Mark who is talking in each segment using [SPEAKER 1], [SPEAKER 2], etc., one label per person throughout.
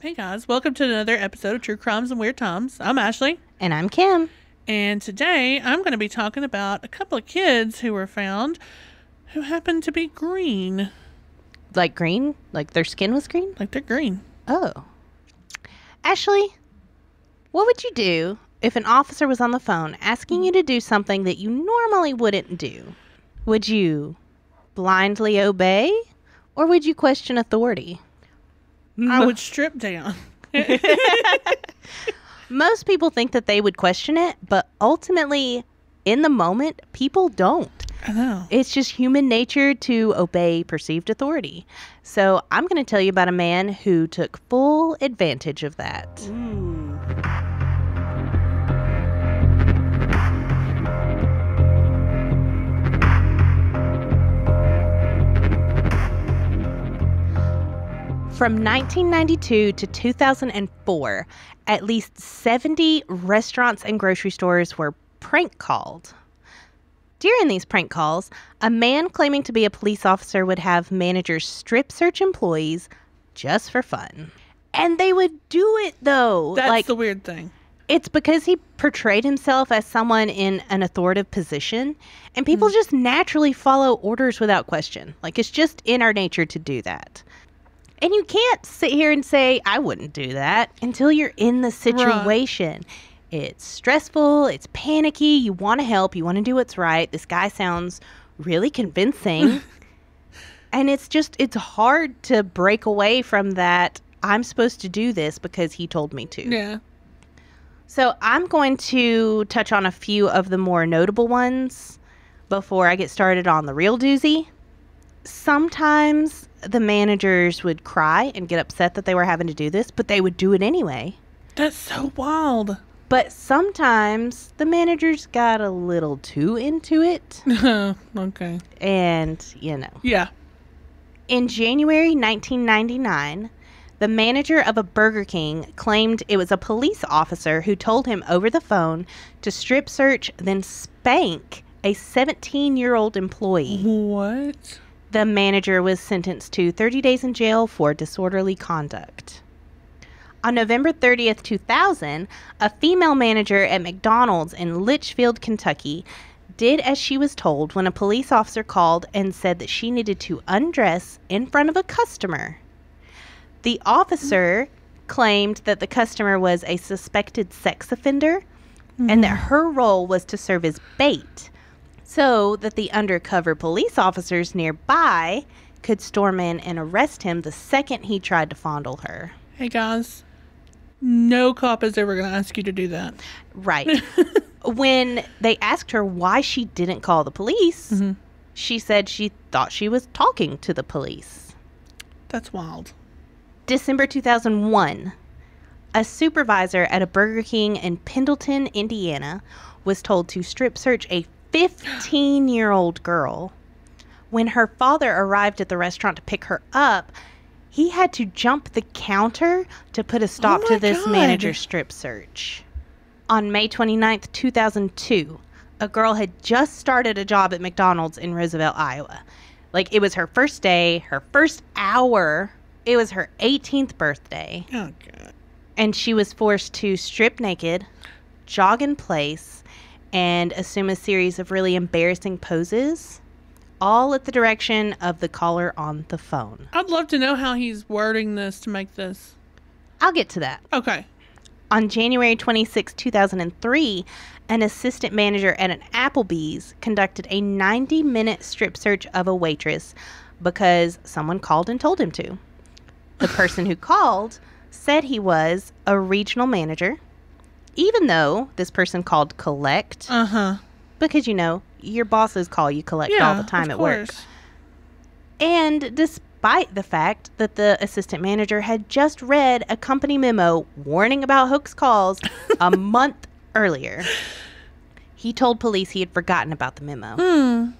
[SPEAKER 1] Hey guys, welcome to another episode of True Crimes and Weird Times. I'm Ashley.
[SPEAKER 2] And I'm Kim.
[SPEAKER 1] And today I'm going to be talking about a couple of kids who were found who happened to be green.
[SPEAKER 2] Like green? Like their skin was green?
[SPEAKER 1] Like they're green.
[SPEAKER 2] Oh. Ashley, what would you do if an officer was on the phone asking you to do something that you normally wouldn't do? Would you blindly obey or would you question authority?
[SPEAKER 1] I would strip down.
[SPEAKER 2] Most people think that they would question it, but ultimately, in the moment, people don't.
[SPEAKER 1] I know.
[SPEAKER 2] It's just human nature to obey perceived authority. So I'm going to tell you about a man who took full advantage of that.
[SPEAKER 1] Ooh.
[SPEAKER 2] From 1992 to 2004, at least 70 restaurants and grocery stores were prank called. During these prank calls, a man claiming to be a police officer would have managers strip search employees just for fun. And they would do it, though.
[SPEAKER 1] That's the weird thing.
[SPEAKER 2] It's because he portrayed himself as someone in an authoritative position, and people just naturally follow orders without question. Like, it's just in our nature to do that. And you can't sit here and say, I wouldn't do that until you're in the situation. Right. It's stressful. It's panicky. You want to help. You want to do what's right. This guy sounds really convincing. And it's hard to break away from that. I'm supposed to do this because he told me to.
[SPEAKER 1] Yeah.
[SPEAKER 2] So I'm going to touch on a few of the more notable ones before I get started on the real doozy. Sometimes the managers would cry and get upset that they were having to do this, but they would do it anyway.
[SPEAKER 1] That's so wild.
[SPEAKER 2] But sometimes the managers got a little too into it.
[SPEAKER 1] Okay.
[SPEAKER 2] And,
[SPEAKER 1] Yeah.
[SPEAKER 2] In January 1999, the manager of a Burger King claimed it was a police officer who told him over the phone to strip search, then spank a 17-year-old employee.
[SPEAKER 1] What?
[SPEAKER 2] The manager was sentenced to 30 days in jail for disorderly conduct. On November 30th, 2000, a female manager at McDonald's in Litchfield, Kentucky, did as she was told when a police officer called and said that she needed to undress in front of a customer. The officer claimed that the customer was a suspected sex offender and that her role was to serve as bait, so that the undercover police officers nearby could storm in and arrest him the second he tried to fondle her.
[SPEAKER 1] Hey guys, no cop is ever going to ask you to do that.
[SPEAKER 2] Right. When they asked her why she didn't call the police, she said she thought she was talking to the police.
[SPEAKER 1] That's wild.
[SPEAKER 2] December 2001, a supervisor at a Burger King in Pendleton, Indiana, was told to strip search a 15-year-old girl. When her father arrived at the restaurant to pick her up, he had to jump the counter to put a stop to this manager's strip search. On May 29th, 2002, a girl had just started a job at McDonald's in Roosevelt, Iowa. Like, it was her first day, her first hour. It was her 18th birthday.
[SPEAKER 1] Oh, God.
[SPEAKER 2] And she was forced to strip naked, jog in place, and assume a series of really embarrassing poses, all at the direction of the caller on the phone.
[SPEAKER 1] I'd love to know how he's wording this to make this.
[SPEAKER 2] I'll get to that.
[SPEAKER 1] Okay.
[SPEAKER 2] On January 26, 2003, an assistant manager at an Applebee's conducted a 90-minute strip search of a waitress because someone called and told him to. The person who called said he was a regional manager, even though this person called collect. Because, your bosses call you collect all the time at work. And despite the fact that the assistant manager had just read a company memo warning about hoax calls a month earlier, he told police he had forgotten about the memo.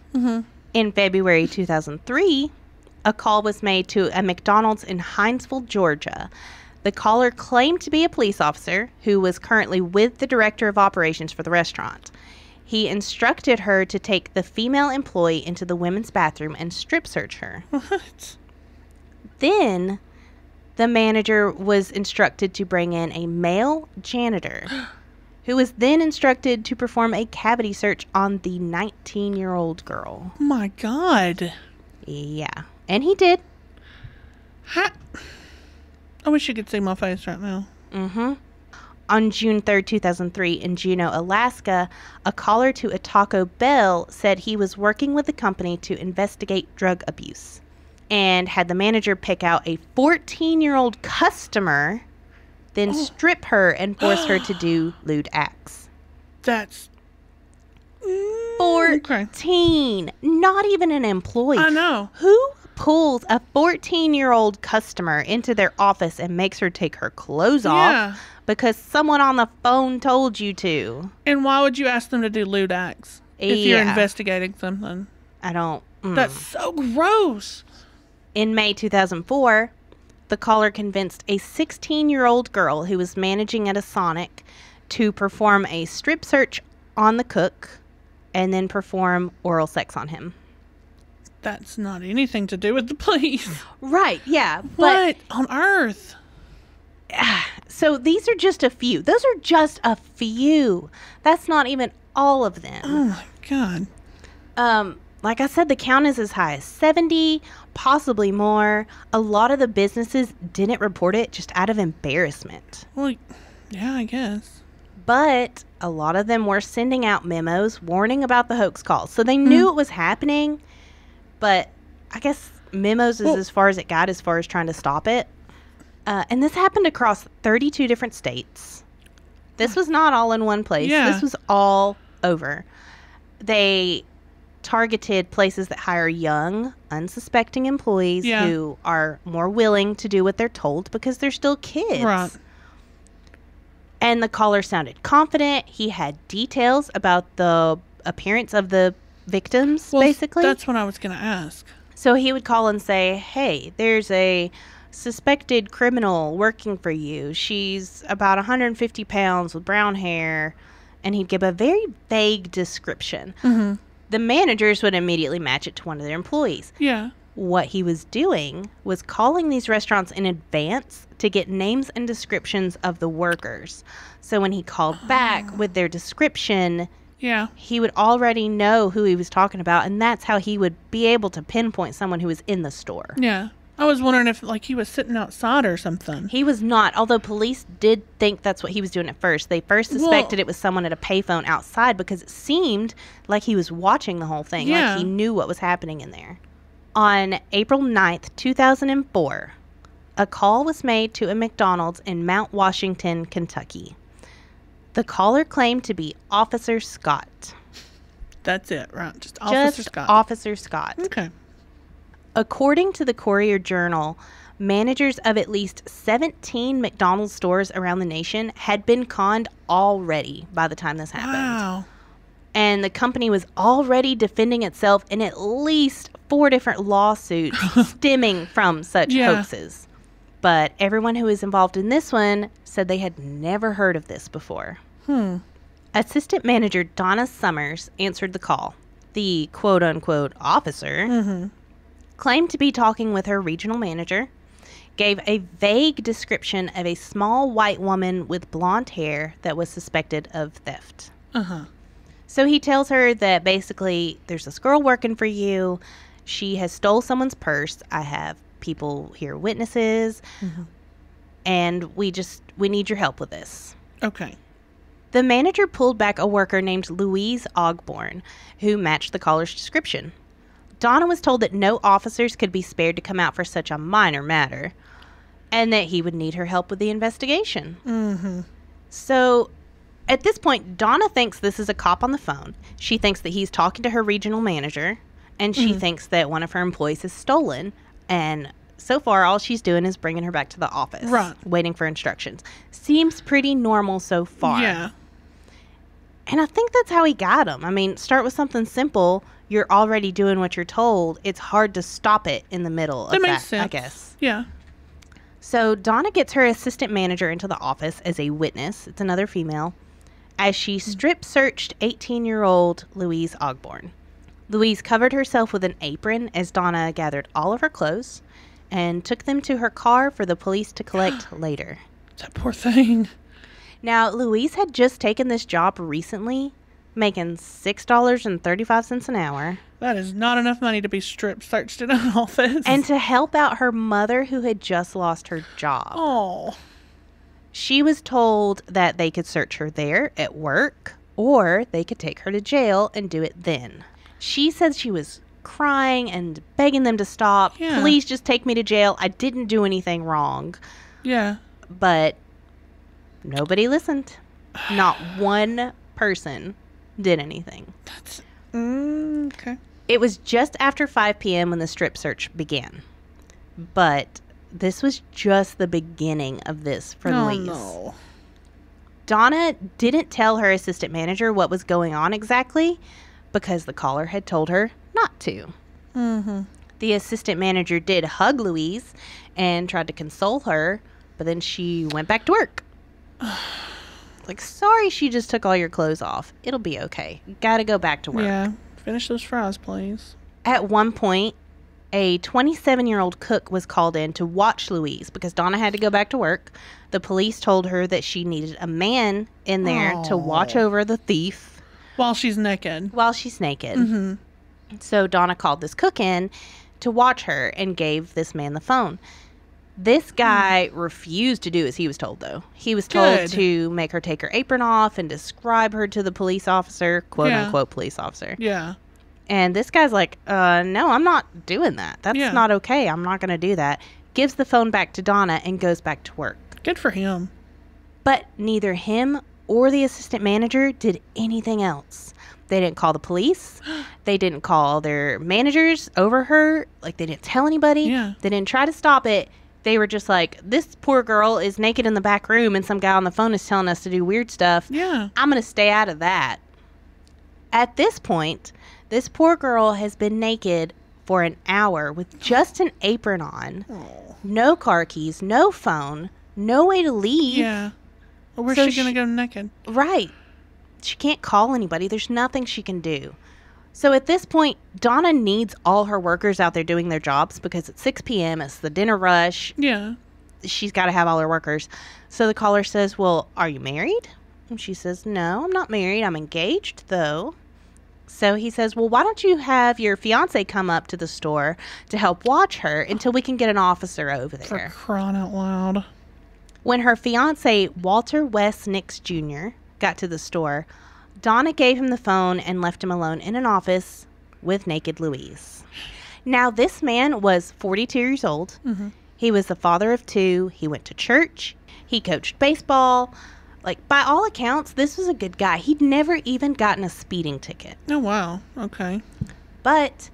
[SPEAKER 2] In February 2003, a call was made to a McDonald's in Hinesville, Georgia. The caller claimed to be a police officer who was currently with the director of operations for the restaurant. He instructed her to take the female employee into the women's bathroom and strip search her.
[SPEAKER 1] What?
[SPEAKER 2] Then The manager was instructed to bring in a male janitor who was then instructed to perform a cavity search on the 19-year-old girl.
[SPEAKER 1] Oh my God.
[SPEAKER 2] Yeah. And he did.
[SPEAKER 1] Ha- I wish you could see my face right now.
[SPEAKER 2] Mm-hmm. On June 3rd, 2003, in Juneau, Alaska, a caller to a Taco Bell said he was working with the company to investigate drug abuse and had the manager pick out a 14-year-old customer, then strip her and force her to do lewd acts.
[SPEAKER 1] That's...
[SPEAKER 2] 14.
[SPEAKER 1] Okay.
[SPEAKER 2] Not even an employee.
[SPEAKER 1] I know.
[SPEAKER 2] Who pulls a 14-year-old customer into their office and makes her take her clothes
[SPEAKER 1] Yeah.
[SPEAKER 2] off because someone on the phone told you to?
[SPEAKER 1] And why would you ask them to do lewd acts if you're
[SPEAKER 2] Yeah.
[SPEAKER 1] investigating something?
[SPEAKER 2] I don't.
[SPEAKER 1] That's so gross.
[SPEAKER 2] In May 2004, the caller convinced a 16-year-old girl who was managing at a Sonic to perform a strip search on the cook and then perform oral sex on him.
[SPEAKER 1] That's not anything to do with the police.
[SPEAKER 2] Right, yeah.
[SPEAKER 1] What on earth?
[SPEAKER 2] So these are just a few. Those are just a few. That's not even all of them.
[SPEAKER 1] Oh my God.
[SPEAKER 2] Like I said, the count is as high as 70, possibly more. A lot of the businesses didn't report it just out of embarrassment.
[SPEAKER 1] Well, yeah, I guess.
[SPEAKER 2] But a lot of them were sending out memos warning about the hoax calls. So they knew it was happening, but I guess memos is as far as it got as far as trying to stop it. And this happened across 32 different states. This was not all in one place.
[SPEAKER 1] Yeah.
[SPEAKER 2] This was all over. They targeted places that hire young, unsuspecting employees
[SPEAKER 1] Yeah.
[SPEAKER 2] who are more willing to do what they're told because they're still kids.
[SPEAKER 1] Right.
[SPEAKER 2] And the caller sounded confident. He had details about the appearance of the victims,
[SPEAKER 1] Well,
[SPEAKER 2] basically.
[SPEAKER 1] that's what I was going to ask.
[SPEAKER 2] So he would call and say, hey, there's a suspected criminal working for you. She's about 150 pounds with brown hair. And he'd give a very vague description.
[SPEAKER 1] Mm-hmm.
[SPEAKER 2] The managers would immediately match it to one of their employees.
[SPEAKER 1] Yeah.
[SPEAKER 2] What he was doing was calling these restaurants in advance to get names and descriptions of the workers. So when he called back with their description,
[SPEAKER 1] Yeah.
[SPEAKER 2] he would already know who he was talking about, and that's how he would be able to pinpoint someone who was in the store.
[SPEAKER 1] Yeah. I was wondering if, like, he was sitting outside or something.
[SPEAKER 2] He was not, although police did think that's what he was doing at first. They first suspected it was someone at a payphone outside because it seemed like he was watching the whole thing,
[SPEAKER 1] Yeah.
[SPEAKER 2] like he knew what was happening in there. On April 9th, 2004, a call was made to a McDonald's in Mount Washington, Kentucky. The caller claimed to be Officer Scott.
[SPEAKER 1] That's it, right? Just Officer
[SPEAKER 2] Just
[SPEAKER 1] Scott.
[SPEAKER 2] Officer Scott.
[SPEAKER 1] Okay.
[SPEAKER 2] According to the Courier-Journal, managers of at least 17 McDonald's stores around the nation had been conned already by the time this happened.
[SPEAKER 1] Wow.
[SPEAKER 2] And the company was already defending itself in at least 4 different lawsuits stemming from such
[SPEAKER 1] Yeah.
[SPEAKER 2] hoaxes. But everyone who was involved in this one said they had never heard of this before. Assistant manager Donna Summers answered the call. The quote-unquote officer claimed to be talking with her regional manager, gave a vague description of a small white woman with blonde hair that was suspected of theft.
[SPEAKER 1] Uh-huh.
[SPEAKER 2] So he tells her that basically there's this girl working for you. She has stole someone's purse. I have people here, witnesses, and we need your help with this.
[SPEAKER 1] Okay.
[SPEAKER 2] The manager pulled back a worker named Louise Ogborn, who matched the caller's description. Donna was told that no officers could be spared to come out for such a minor matter, and that he would need her help with the investigation. So at this point, Donna thinks this is a cop on the phone. She thinks that he's talking to her regional manager, and she thinks that one of her employees is stolen. And so far, all she's doing is bringing her back to the office,
[SPEAKER 1] Right.
[SPEAKER 2] waiting for instructions. Seems pretty normal so far.
[SPEAKER 1] Yeah.
[SPEAKER 2] And I think that's how he got him. I mean, start with something simple. You're already doing what you're told. It's hard to stop it in the middle of
[SPEAKER 1] That
[SPEAKER 2] that,
[SPEAKER 1] makes sense.
[SPEAKER 2] I guess.
[SPEAKER 1] Yeah.
[SPEAKER 2] So Donna gets her assistant manager into the office as a witness. It's another female. As she strip searched 18-year-old Louise Ogborn. Louise covered herself with an apron as Donna gathered all of her clothes and took them to her car for the police to collect later.
[SPEAKER 1] That poor thing.
[SPEAKER 2] Now, Louise had just taken this job recently, making $6.35 an hour.
[SPEAKER 1] That is not enough money to be strip searched in an office.
[SPEAKER 2] And to help out her mother who had just lost her job.
[SPEAKER 1] Oh.
[SPEAKER 2] She was told that they could search her there at work, or they could take her to jail and do it then. She said she was crying and begging them to stop.
[SPEAKER 1] Yeah.
[SPEAKER 2] Please just take me to jail. I didn't do anything wrong.
[SPEAKER 1] Yeah.
[SPEAKER 2] But nobody listened. Not one person did anything.
[SPEAKER 1] That's okay.
[SPEAKER 2] It was just after 5 p.m. when the strip search began. But this was just the beginning of this for Louise.
[SPEAKER 1] No.
[SPEAKER 2] Donna didn't tell her assistant manager what was going on exactly because the caller had told her not to.
[SPEAKER 1] Mm-hmm.
[SPEAKER 2] The assistant manager did hug Louise and tried to console her, but then she went back to work. Like, sorry she just took all your clothes off. It'll be okay. You gotta go back to work.
[SPEAKER 1] Yeah. Finish those fries, please.
[SPEAKER 2] At one point, a 27-year-old cook was called in to watch Louise because Donna had to go back to work. The police told her that she needed a man in there to watch over the thief.
[SPEAKER 1] While she's naked.
[SPEAKER 2] While she's naked.
[SPEAKER 1] Mm-hmm.
[SPEAKER 2] So Donna called this cook in to watch her and gave this man the phone. This guy refused to do as he was told, though. He was told
[SPEAKER 1] Good.
[SPEAKER 2] to make her take her apron off and describe her to the police officer, quote-unquote police officer.
[SPEAKER 1] Yeah.
[SPEAKER 2] And this guy's like, no, I'm not doing that. That's not okay. I'm not going to do that. Gives the phone back to Donna and goes back to work.
[SPEAKER 1] Good for him.
[SPEAKER 2] But neither him or the assistant manager did anything else. They didn't call the police. They didn't call their managers over her. Like, they didn't tell anybody.
[SPEAKER 1] Yeah.
[SPEAKER 2] They didn't try to stop it. They were just like, this poor girl is naked in the back room and some guy on the phone is telling us to do weird stuff.
[SPEAKER 1] Yeah.
[SPEAKER 2] I'm going to stay out of that. At this point, this poor girl has been naked for an hour with just an apron on, no car keys, no phone, no way to leave.
[SPEAKER 1] Yeah. Well, where's
[SPEAKER 2] So
[SPEAKER 1] she going to go naked?
[SPEAKER 2] Right. She can't call anybody. There's nothing she can do. So at this point, Donna needs all her workers out there doing their jobs because it's 6 p.m. It's the dinner rush.
[SPEAKER 1] Yeah.
[SPEAKER 2] She's got to have all her workers. So the caller says, well, are you married? And she says, no, I'm not married. I'm engaged, though. So he says, well, why don't you have your fiance come up to the store to help watch her until we can get an officer over
[SPEAKER 1] For
[SPEAKER 2] there.
[SPEAKER 1] crying out loud.
[SPEAKER 2] When her fiance, Walter West Nix Jr., got to the store, Donna gave him the phone and left him alone in an office with naked Louise. Now, this man was 42 years old.
[SPEAKER 1] Mm-hmm.
[SPEAKER 2] He was the father of 2. He went to church. He coached baseball. Like, by all accounts, this was a good guy. He'd never even gotten a speeding ticket.
[SPEAKER 1] Oh, wow. Okay.
[SPEAKER 2] But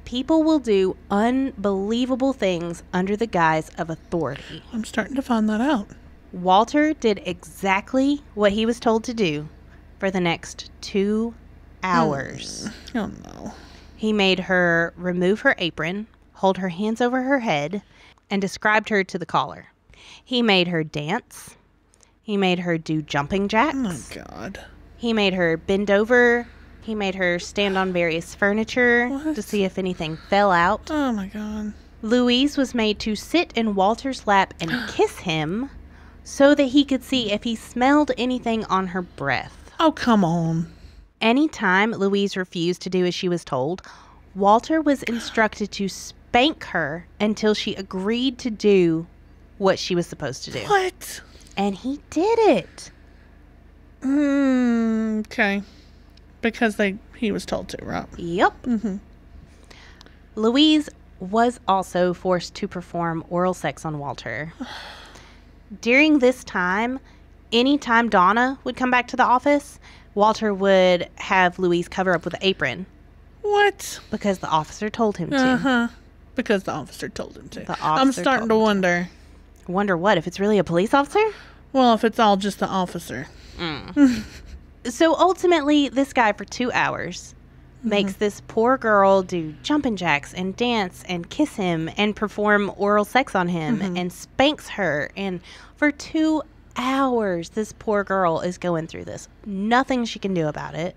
[SPEAKER 2] people will do unbelievable things under the guise of authority.
[SPEAKER 1] I'm starting to find that out.
[SPEAKER 2] Walter did exactly what he was told to do for the next 2 hours.
[SPEAKER 1] Oh, no.
[SPEAKER 2] He made her remove her apron, hold her hands over her head, and described her to the caller. He made her dance. He made her do jumping jacks.
[SPEAKER 1] Oh, my God.
[SPEAKER 2] He made her bend over. He made her stand on various furniture
[SPEAKER 1] What?
[SPEAKER 2] to see if anything fell out.
[SPEAKER 1] Oh, my God.
[SPEAKER 2] Louise was made to sit in Walter's lap and kiss him so that he could see if he smelled anything on her breath.
[SPEAKER 1] Oh, come on.
[SPEAKER 2] Anytime Louise refused to do as she was told, Walter was instructed to spank her until she agreed to do what she was supposed to do.
[SPEAKER 1] What?
[SPEAKER 2] And he did it.
[SPEAKER 1] Okay. Because he was told to, right?
[SPEAKER 2] Yep.
[SPEAKER 1] Mm-hmm.
[SPEAKER 2] Louise was also forced to perform oral sex on Walter. During this time, anytime Donna would come back to the office, Walter would have Louise cover up with an apron
[SPEAKER 1] What?
[SPEAKER 2] because the officer told him to.
[SPEAKER 1] Uh-huh. Because the officer told him to.
[SPEAKER 2] The
[SPEAKER 1] I'm
[SPEAKER 2] officer
[SPEAKER 1] starting
[SPEAKER 2] told
[SPEAKER 1] to
[SPEAKER 2] him to.
[SPEAKER 1] wonder.
[SPEAKER 2] Wonder what, if it's really a police officer?
[SPEAKER 1] Well, if it's all just the officer.
[SPEAKER 2] So ultimately, this guy for 2 hours makes this poor girl do jumping jacks and dance and kiss him and perform oral sex on him and spanks her. And for 2 hours, this poor girl is going through this. Nothing she can do about it.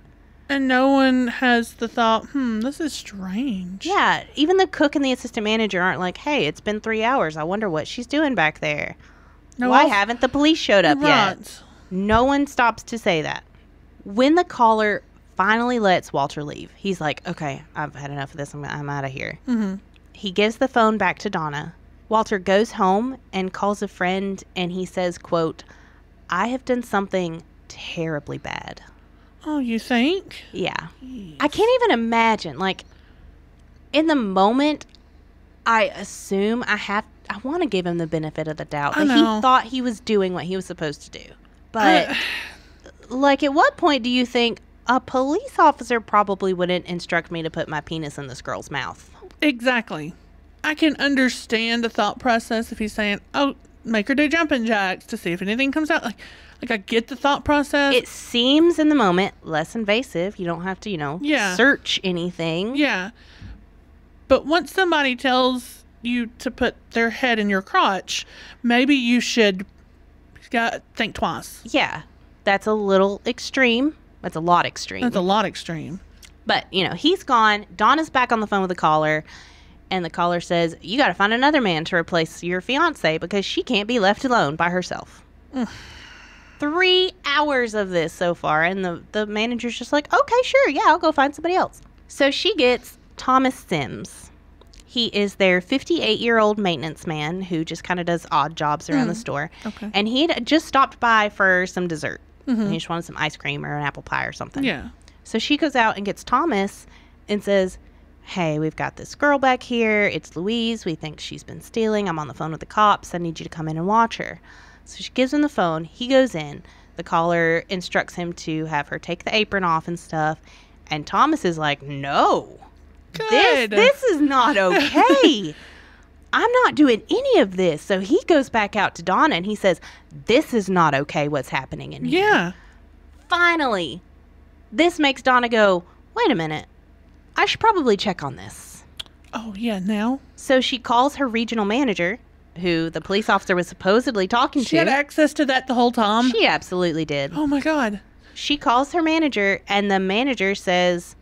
[SPEAKER 1] And no one has the thought, this is strange.
[SPEAKER 2] Yeah, even the cook and the assistant manager aren't like, hey, it's been 3 hours. I wonder what she's doing back there.
[SPEAKER 1] No,
[SPEAKER 2] Why haven't the police showed up yet?
[SPEAKER 1] Right.
[SPEAKER 2] No one stops to say that. When the caller finally lets Walter leave, he's like, okay, I've had enough of this. I'm out of here.
[SPEAKER 1] Mm-hmm.
[SPEAKER 2] He gives the phone back to Donna. Walter goes home and calls a friend, and he says, quote, I have done something terribly bad.
[SPEAKER 1] Oh, you think?
[SPEAKER 2] Yeah. I can't even imagine. Like, in the moment, I assume I want to give him the benefit of the doubt.
[SPEAKER 1] I
[SPEAKER 2] That he
[SPEAKER 1] know.
[SPEAKER 2] thought he was doing what he was supposed to do. But, like, at what point do you think a police officer probably wouldn't instruct me to put my penis in this girl's mouth?
[SPEAKER 1] Exactly. I can understand the thought process if he's saying, oh, make her do jumping jacks to see if anything comes out. Like I get the thought process.
[SPEAKER 2] It seems in the moment less invasive. You don't have to,
[SPEAKER 1] Yeah.
[SPEAKER 2] search anything.
[SPEAKER 1] Yeah. But once somebody tells you to put their head in your crotch, maybe you should think twice.
[SPEAKER 2] Yeah. That's a little extreme. That's a lot extreme.
[SPEAKER 1] That's a lot extreme.
[SPEAKER 2] But, he's gone. Donna's back on the phone with the caller. And the caller says, you got to find another man to replace your fiance because she can't be left alone by herself. 3 hours of this so far. And the manager's just like, okay, sure. Yeah, I'll go find somebody else. So she gets Thomas Sims. He is their 58-year-old maintenance man who just kind of does odd jobs around the store.
[SPEAKER 1] Okay.
[SPEAKER 2] And he had just stopped by for some dessert.
[SPEAKER 1] Mm-hmm.
[SPEAKER 2] He just wanted some ice cream or an apple pie or something.
[SPEAKER 1] Yeah.
[SPEAKER 2] So she goes out and gets Thomas and says, hey, we've got this girl back here. It's Louise. We think she's been stealing. I'm on the phone with the cops. I need you to come in and watch her. So she gives him the phone. He goes in. The caller instructs him to have her take the apron off and stuff. And Thomas is like, no.
[SPEAKER 1] Good.
[SPEAKER 2] This is not okay. I'm not doing any of this. So he goes back out to Donna and he says, this is not okay what's happening in here.
[SPEAKER 1] Yeah.
[SPEAKER 2] Finally, this makes Donna go, wait a minute. I should probably check on this.
[SPEAKER 1] Oh, yeah, now?
[SPEAKER 2] So she calls her regional manager, who the police officer was supposedly talking
[SPEAKER 1] She
[SPEAKER 2] to.
[SPEAKER 1] had access to that the whole time?
[SPEAKER 2] She absolutely did.
[SPEAKER 1] Oh, my God.
[SPEAKER 2] She calls her manager, and the manager says,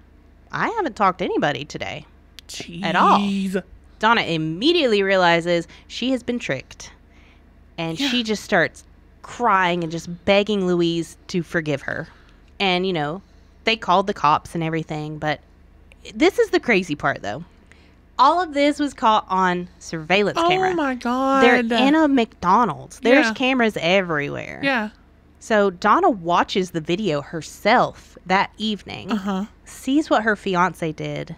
[SPEAKER 2] I haven't talked to anybody today.
[SPEAKER 1] Jeez.
[SPEAKER 2] At all. Donna immediately realizes she has been tricked. And
[SPEAKER 1] Yeah.
[SPEAKER 2] she just starts crying and just begging Louise to forgive her. And, they called the cops and everything, but this is the crazy part, though. All of this was caught on surveillance camera.
[SPEAKER 1] Oh, my God.
[SPEAKER 2] They're in a McDonald's. There's
[SPEAKER 1] Yeah.
[SPEAKER 2] cameras everywhere.
[SPEAKER 1] Yeah.
[SPEAKER 2] So Donna watches the video herself that evening,
[SPEAKER 1] Uh-huh.
[SPEAKER 2] sees what her fiance did,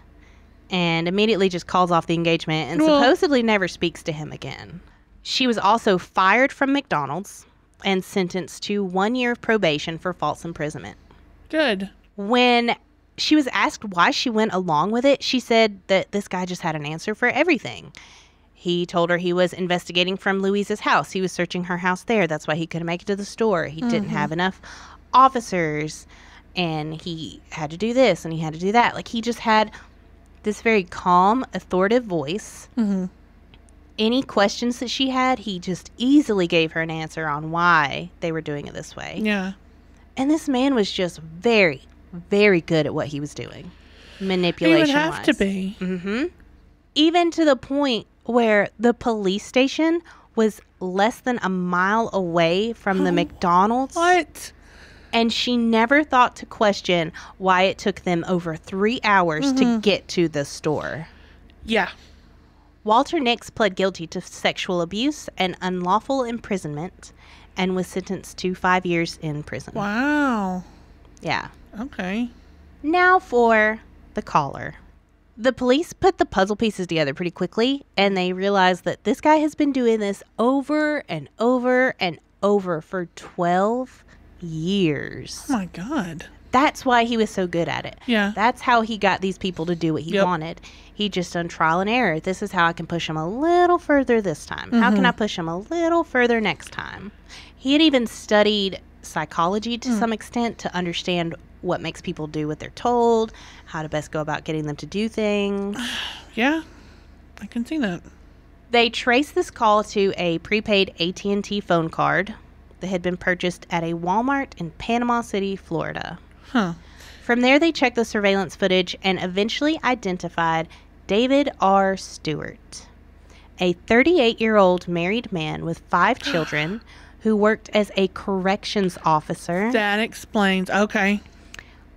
[SPEAKER 2] and immediately just calls off the engagement and
[SPEAKER 1] Well-
[SPEAKER 2] supposedly never speaks to him again. She was also fired from McDonald's and sentenced to 1 year of probation for false imprisonment.
[SPEAKER 1] Good.
[SPEAKER 2] When she was asked why she went along with it, she said that this guy just had an answer for everything. He told her he was investigating from Louise's house. He was searching her house there. That's why he couldn't make it to the store. He didn't have enough officers, and he had to do this and he had to do that. Like, he just had this very calm, authoritative voice.
[SPEAKER 1] Mm-hmm.
[SPEAKER 2] Any questions that she had, he just easily gave her an answer on why they were doing it this way.
[SPEAKER 1] Yeah.
[SPEAKER 2] And this man was just very, very good at what he was doing.
[SPEAKER 1] He
[SPEAKER 2] Manipulation.
[SPEAKER 1] would have to be.
[SPEAKER 2] Mm-hmm. Even to the point where the police station was less than a mile away from the McDonald's.
[SPEAKER 1] What?
[SPEAKER 2] And she never thought to question why it took them over 3 hours to get to the store.
[SPEAKER 1] Yeah.
[SPEAKER 2] Walter Nix pled guilty to sexual abuse and unlawful imprisonment and was sentenced to 5 years in prison.
[SPEAKER 1] Wow.
[SPEAKER 2] Yeah.
[SPEAKER 1] Okay.
[SPEAKER 2] Now for the caller. The police put the puzzle pieces together pretty quickly, and they realized that this guy has been doing this over and over and over for 12 years.
[SPEAKER 1] Oh, my God.
[SPEAKER 2] That's why he was so good at it.
[SPEAKER 1] Yeah.
[SPEAKER 2] That's how he got these people to do what he
[SPEAKER 1] Yep.
[SPEAKER 2] wanted. He just done trial and error. This is how I can push him a little further this time. How can I push him a little further next time? He had even studied psychology to some extent to understand what makes people do what they're told, how to best go about getting them to do things.
[SPEAKER 1] Yeah. I can see that.
[SPEAKER 2] They traced this call to a prepaid AT&T phone card that had been purchased at a Walmart in Panama City, Florida.
[SPEAKER 1] Huh.
[SPEAKER 2] From there, they checked the surveillance footage and eventually identified David R. Stewart, a 38-year-old married man with 5 children who worked as a corrections officer.
[SPEAKER 1] That explains. Okay.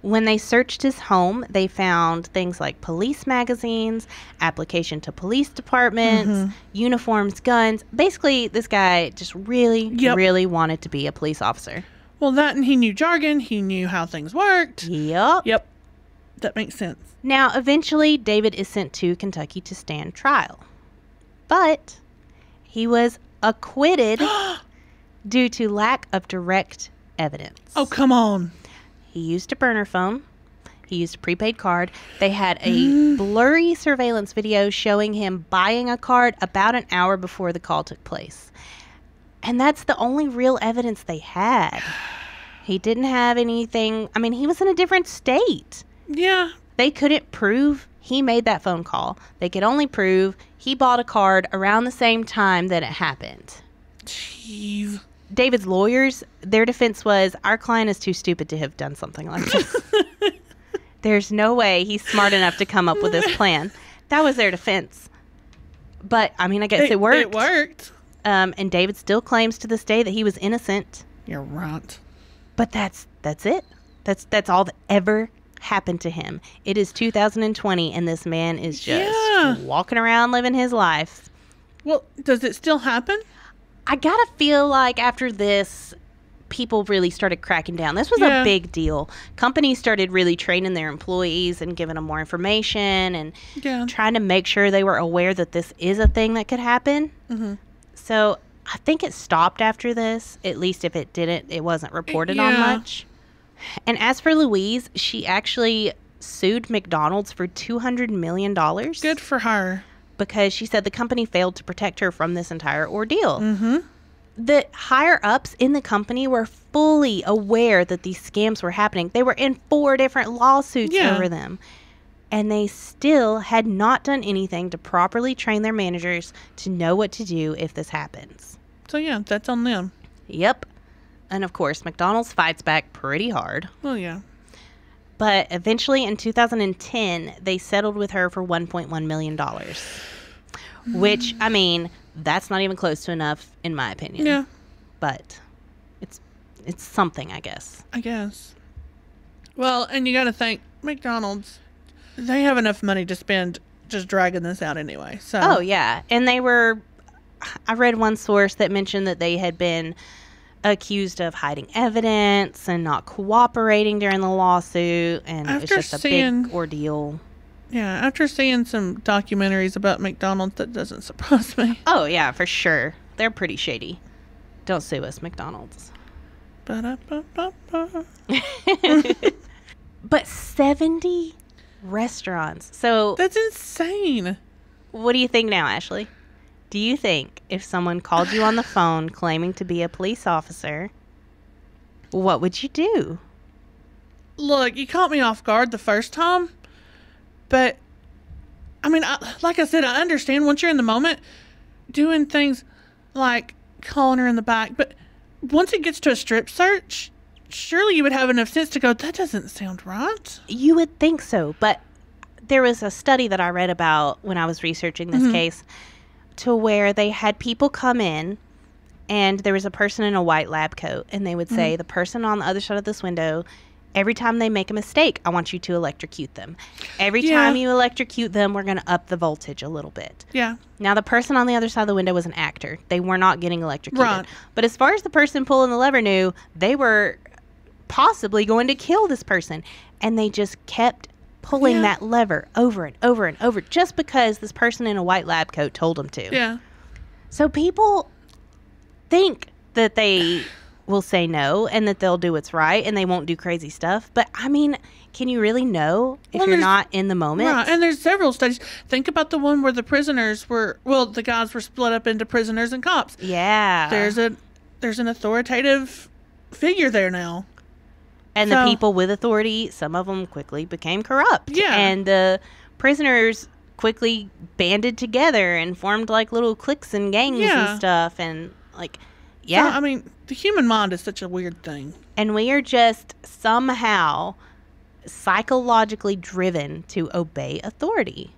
[SPEAKER 2] When they searched his home, they found things like police magazines, application to police departments, uniforms, guns. Basically, this guy just really wanted to be a police officer.
[SPEAKER 1] Well, that, and he knew jargon. He knew how things worked.
[SPEAKER 2] Yep.
[SPEAKER 1] That makes sense.
[SPEAKER 2] Now, eventually, David is sent to Kentucky to stand trial. But he was acquitted due to lack of direct evidence.
[SPEAKER 1] Oh, come on.
[SPEAKER 2] He used a burner phone. He used a prepaid card. They had a blurry surveillance video showing him buying a card about an hour before the call took place. And that's the only real evidence they had. He didn't have anything. I mean, he was in a different state.
[SPEAKER 1] Yeah.
[SPEAKER 2] They couldn't prove he made that phone call. They could only prove he bought a card around the same time that it happened.
[SPEAKER 1] Jeez.
[SPEAKER 2] David's lawyers, their defense was, our client is too stupid to have done something like this. There's no way he's smart enough to come up with this plan. That was their defense. But, I mean, I guess it worked.
[SPEAKER 1] It worked.
[SPEAKER 2] And David still claims to this day that he was innocent.
[SPEAKER 1] You're right.
[SPEAKER 2] But that's it. That's all that ever happened to him. It is 2020, and this man is just walking around living his life.
[SPEAKER 1] Well, does it still happen?
[SPEAKER 2] I gotta feel like after this, people really started cracking down. This was a big deal. Companies started really training their employees and giving them more information and trying to make sure they were aware that this is a thing that could happen. So I think it stopped after this. At least if it didn't, it wasn't reported on much. And as for Louise, she actually sued McDonald's for $200 million.
[SPEAKER 1] Good for her.
[SPEAKER 2] Because she said the company failed to protect her from this entire ordeal. The higher-ups in the company were fully aware that these scams were happening. They were in 4 different lawsuits over them. And they still had not done anything to properly train their managers to know what to do if this happens.
[SPEAKER 1] So, yeah, that's on them.
[SPEAKER 2] Yep. And, of course, McDonald's fights back pretty hard.
[SPEAKER 1] Well, yeah.
[SPEAKER 2] But eventually, in 2010, they settled with her for $1.1 million. Which, I mean, that's not even close to enough, in my opinion.
[SPEAKER 1] Yeah.
[SPEAKER 2] But it's something, I guess.
[SPEAKER 1] I guess. Well, and you got to think, McDonald's, they have enough money to spend just dragging this out anyway. So.
[SPEAKER 2] Oh, yeah. And I read one source that mentioned that they had been accused of hiding evidence and not cooperating during the lawsuit, and it was just a big ordeal.
[SPEAKER 1] Yeah, after seeing some documentaries about McDonald's, that doesn't surprise me.
[SPEAKER 2] Oh, yeah, for sure. They're pretty shady. Don't sue us, McDonald's.
[SPEAKER 1] Ba-da-ba-ba-ba.
[SPEAKER 2] But 70 restaurants. So
[SPEAKER 1] that's insane.
[SPEAKER 2] What do you think now, Ashley? Do you think if someone called you on the phone claiming to be a police officer, what would you do?
[SPEAKER 1] Look, you caught me off guard the first time, but I mean, like I said, I understand once you're in the moment doing things like calling her in the back, but once it gets to a strip search, surely you would have enough sense to go, that doesn't sound right.
[SPEAKER 2] You would think so, but there was a study that I read about when I was researching this case to where they had people come in and there was a person in a white lab coat, and they would say, the person on the other side of this window, every time they make a mistake, I want you to electrocute them. Every time you electrocute them, we're going to up the voltage a little bit.
[SPEAKER 1] Yeah.
[SPEAKER 2] Now, the person on the other side of the window was an actor. They were not getting electrocuted.
[SPEAKER 1] Right.
[SPEAKER 2] But as far as the person pulling the lever knew, they were possibly going to kill this person. And they just kept pulling that lever over and over and over just because this person in a white lab coat told them to.
[SPEAKER 1] Yeah.
[SPEAKER 2] So people think that they will say no and that they'll do what's right and they won't do crazy stuff. But, I mean, can you really know if you're not in the moment?
[SPEAKER 1] Right, and there's several studies. Think about the one where the prisoners were, well, the guys were split up into prisoners and cops.
[SPEAKER 2] Yeah.
[SPEAKER 1] There's an authoritative figure there now.
[SPEAKER 2] And the people with authority, some of them quickly became corrupt.
[SPEAKER 1] Yeah.
[SPEAKER 2] And the prisoners quickly banded together and formed like little cliques and gangs and stuff. And like,
[SPEAKER 1] So, I mean, the human mind is such a weird thing.
[SPEAKER 2] And we are just somehow psychologically driven to obey authority.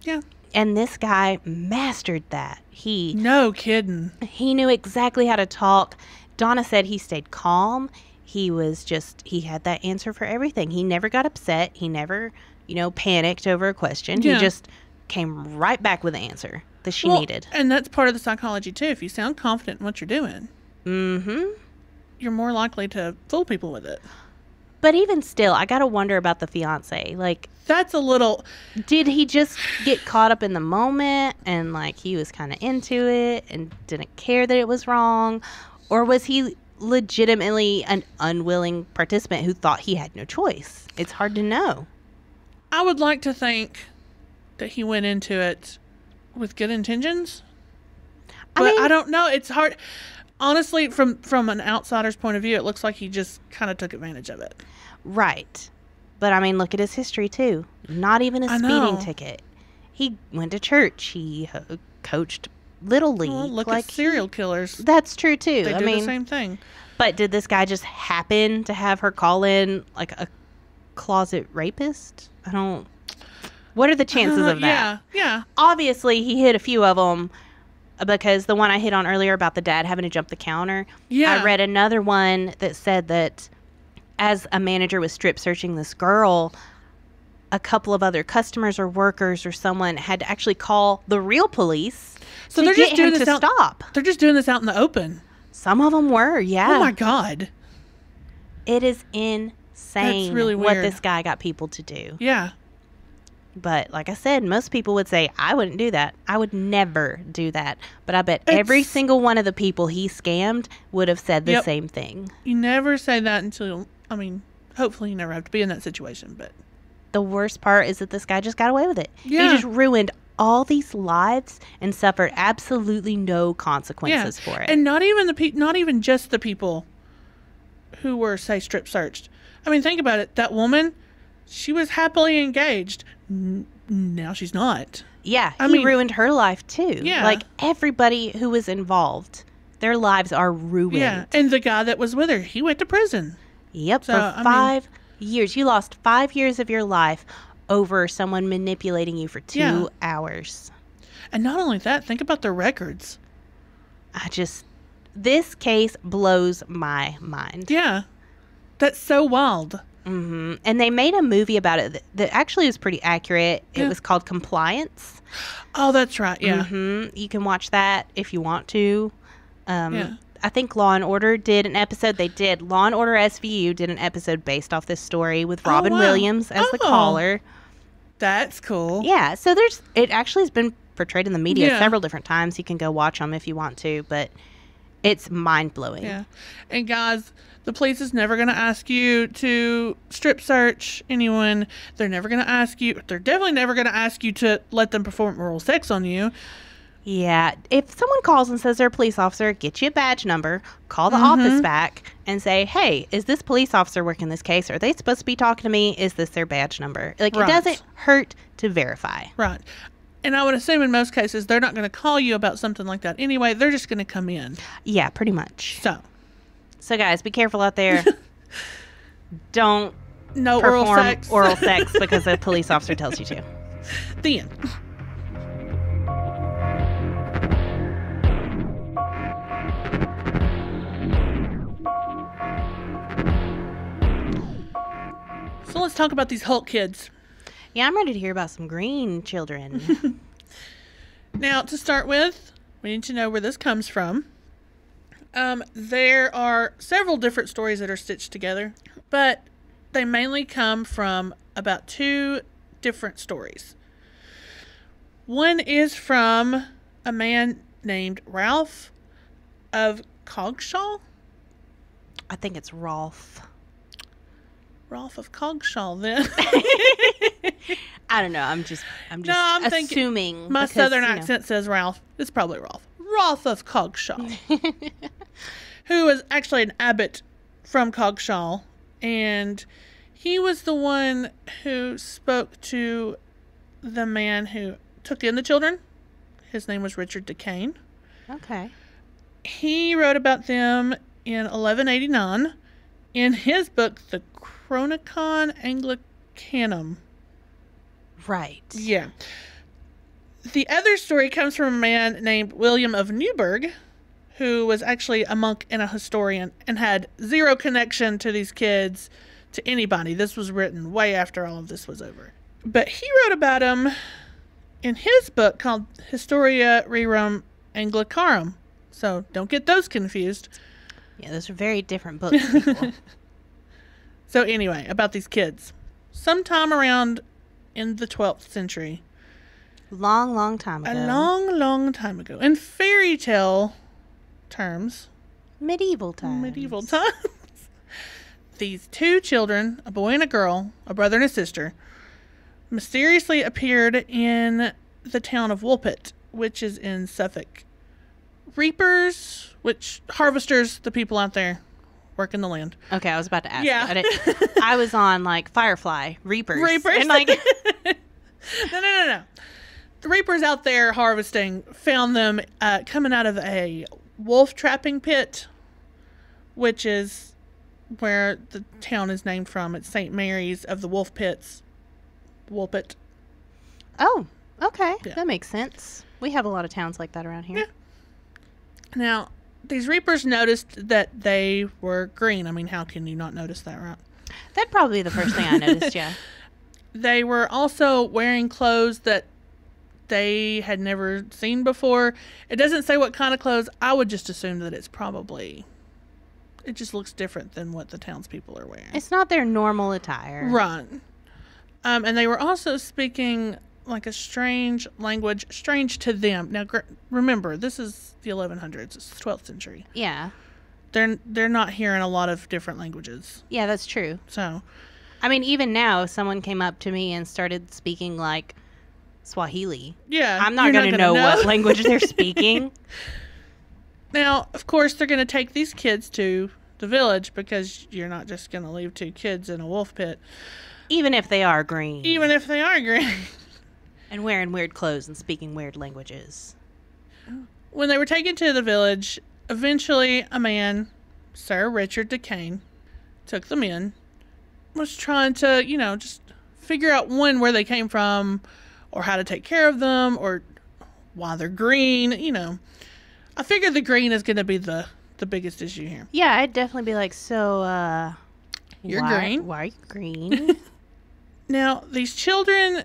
[SPEAKER 1] Yeah.
[SPEAKER 2] And this guy mastered that.
[SPEAKER 1] No kidding.
[SPEAKER 2] He knew exactly how to talk. Donna said he stayed calm. He had that answer for everything. He never got upset. He never, panicked over a question.
[SPEAKER 1] Yeah.
[SPEAKER 2] He just came right back with the answer that she needed.
[SPEAKER 1] And that's part of the psychology, too. If you sound confident in what you're doing, you're more likely to fool people with it.
[SPEAKER 2] But even still, I got to wonder about the fiance. Like,
[SPEAKER 1] that's a little...
[SPEAKER 2] Did he just get caught up in the moment and, he was kind of into it and didn't care that it was wrong? Or was he legitimately an unwilling participant who thought he had no choice? It's hard to know.
[SPEAKER 1] I would like to think that he went into it with good intentions. But I don't know. It's hard. Honestly, from an outsider's point of view, it looks like he just kind of took advantage of it.
[SPEAKER 2] Right. But, look at his history, too. Not even a speeding ticket. He went to church. He coached Little League.
[SPEAKER 1] Well, look at serial killers.
[SPEAKER 2] That's true, too.
[SPEAKER 1] They do the same thing.
[SPEAKER 2] But did this guy just happen to have her call in, a closet rapist? What are the chances of that?
[SPEAKER 1] Yeah.
[SPEAKER 2] Obviously, he hit a few of them. Because the one I hit on earlier about the dad having to jump the counter.
[SPEAKER 1] Yeah.
[SPEAKER 2] I read another one that said that as a manager was strip searching this girl, a couple of other customers or workers or someone had to actually call the real police
[SPEAKER 1] so they're just doing this
[SPEAKER 2] to stop.
[SPEAKER 1] They're just doing this out in the open.
[SPEAKER 2] Some of them were, yeah.
[SPEAKER 1] Oh my God.
[SPEAKER 2] It is insane.
[SPEAKER 1] That's really weird.
[SPEAKER 2] What this guy got people to do.
[SPEAKER 1] Yeah.
[SPEAKER 2] But like I said, most people would say, I wouldn't do that. I would never do that. But I bet every single one of the people he scammed would have said the same thing.
[SPEAKER 1] You never say that until, hopefully you never have to be in that situation. But
[SPEAKER 2] the worst part is that this guy just got away with it.
[SPEAKER 1] Yeah.
[SPEAKER 2] He just ruined all these lives and suffered absolutely no consequences for it.
[SPEAKER 1] And not even just the people who were, say, strip searched. Think about it. That woman, she was happily engaged. Now she's not.
[SPEAKER 2] Yeah, he ruined her life too.
[SPEAKER 1] Yeah.
[SPEAKER 2] Everybody who was involved, their lives are ruined.
[SPEAKER 1] Yeah, and the guy that was with her, he went to prison.
[SPEAKER 2] Yep, for 5 years. You lost 5 years of your life over someone manipulating you for 2 hours.
[SPEAKER 1] And not only that, think about their records.
[SPEAKER 2] This case blows my mind.
[SPEAKER 1] Yeah, that's so wild.
[SPEAKER 2] Mm-hmm. And they made a movie about it that actually is pretty accurate. It was called Compliance.
[SPEAKER 1] Oh, that's right. Yeah.
[SPEAKER 2] Mm-hmm. You can watch that if you want to. I think Law and Order did an episode. Law and Order SVU did an episode based off this story with Robin Williams as the caller.
[SPEAKER 1] That's cool.
[SPEAKER 2] Yeah. So it actually has been portrayed in the media several different times. You can go watch them if you want to, but it's mind-blowing.
[SPEAKER 1] Yeah. And guys, the police is never going to ask you to strip search anyone. They're definitely never going to ask you to let them perform oral sex on you.
[SPEAKER 2] Yeah. If someone calls and says they're a police officer, get you a badge number, call the office back and say, hey, is this police officer working this case? Are they supposed to be talking to me? Is this their badge number? It doesn't hurt to verify.
[SPEAKER 1] Right. And I would assume in most cases, they're not going to call you about something like that anyway. They're just going to come in.
[SPEAKER 2] Yeah, pretty much.
[SPEAKER 1] So
[SPEAKER 2] guys, be careful out there. Don't
[SPEAKER 1] perform
[SPEAKER 2] oral sex because a police officer tells you to.
[SPEAKER 1] The end. So let's talk about these Hulk kids.
[SPEAKER 2] Yeah, I'm ready to hear about some green children.
[SPEAKER 1] Now, to start with, we need to know where this comes from. There are several different stories that are stitched together, but they mainly come from about 2 different stories. One is from a man named Ralph of Coggeshall.
[SPEAKER 2] I think it's Rolf.
[SPEAKER 1] Ralph of Coggeshall, then.
[SPEAKER 2] I don't know. I'm just assuming.
[SPEAKER 1] My southern accent says Ralph. It's probably Ralph. Ralph of Coggeshall. Who was actually an abbot from Coggeshall. And he was the one who spoke to the man who took in the children. His name was Richard Duquesne.
[SPEAKER 2] Okay.
[SPEAKER 1] He wrote about them in 1189 in his book, the Chronicon Canham.
[SPEAKER 2] Right.
[SPEAKER 1] Yeah. The other story comes from a man named William of Newburgh, who was actually a monk and a historian and had zero connection to these kids, to anybody. This was written way after all of this was over. But he wrote about them in his book called Historia Rerum Anglicarum. So don't get those confused.
[SPEAKER 2] Yeah, those are very different books, people.
[SPEAKER 1] So anyway, about these kids. Sometime around in the 12th century.
[SPEAKER 2] Long, long time ago.
[SPEAKER 1] A long, long time ago. In fairy tale terms.
[SPEAKER 2] Medieval times.
[SPEAKER 1] Medieval times. These two children, a boy and a girl, a brother and a sister, mysteriously appeared in the town of Woolpit, which is in Suffolk. Reapers, which harvesters, the people out there working the land.
[SPEAKER 2] Okay, I was about to ask.
[SPEAKER 1] Yeah.
[SPEAKER 2] I was on like Firefly, Reapers.
[SPEAKER 1] Reapers.
[SPEAKER 2] And like
[SPEAKER 1] No. The reapers out there harvesting found them coming out of a wolf trapping pit, which is where the town is named from. It's St. Mary's of the Wolf Pits. Woolpit.
[SPEAKER 2] Oh, okay.
[SPEAKER 1] Yeah.
[SPEAKER 2] That makes sense. We have a lot of towns like that around here.
[SPEAKER 1] Yeah. Now, these reapers noticed that they were green. I mean, how can you not notice that, right?
[SPEAKER 2] That'd probably be the first thing I noticed, yeah.
[SPEAKER 1] They were also wearing clothes that they had never seen before. It doesn't say what kind of clothes. I would just assume that it's probably... It just looks different than what the townspeople are wearing.
[SPEAKER 2] It's not their normal attire.
[SPEAKER 1] Right. And they were also speaking like a strange language, strange to them. Now, remember, this is the 1100s. It's the 12th century.
[SPEAKER 2] Yeah.
[SPEAKER 1] They're not hearing a lot of different languages.
[SPEAKER 2] Yeah, that's true.
[SPEAKER 1] So,
[SPEAKER 2] I mean, even now, if someone came up to me and started speaking like Swahili,
[SPEAKER 1] yeah.
[SPEAKER 2] I'm not going to know what language they're speaking.
[SPEAKER 1] Now, of course, they're going to take these kids to the village because you're not just going to leave two kids in a wolf pit.
[SPEAKER 2] Even if they are green.
[SPEAKER 1] Even if they are green.
[SPEAKER 2] And wearing weird clothes and speaking weird languages.
[SPEAKER 1] When they were taken to the village, eventually a man, Sir Richard Decane, took them in, was trying to, just figure out where they came from, or how to take care of them, or why they're green, I figured the green is going to be the biggest issue here.
[SPEAKER 2] Yeah, I'd definitely be like, so,
[SPEAKER 1] You're green?
[SPEAKER 2] Why are you green?
[SPEAKER 1] Now, these children,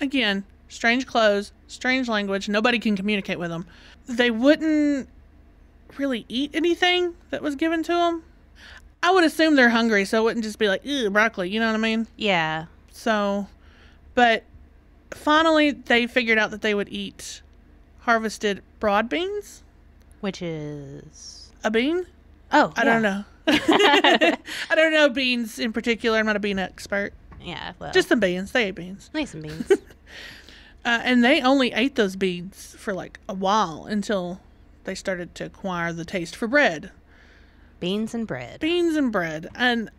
[SPEAKER 1] again, strange clothes, strange language, nobody can communicate with them. They wouldn't really eat anything that was given to them. I would assume they're hungry, so it wouldn't just be like, ew, broccoli, you know what I mean?
[SPEAKER 2] Yeah.
[SPEAKER 1] So, but finally they figured out that they would eat harvested broad beans.
[SPEAKER 2] Which is...
[SPEAKER 1] A bean?
[SPEAKER 2] Oh,
[SPEAKER 1] I don't know. I don't know beans in particular. I'm not a bean expert.
[SPEAKER 2] Yeah, well.
[SPEAKER 1] Just some beans. They ate beans.
[SPEAKER 2] Make some beans.
[SPEAKER 1] And they only ate those beans for like a while until they started to acquire the taste for bread.
[SPEAKER 2] Beans and bread.
[SPEAKER 1] Beans and bread. And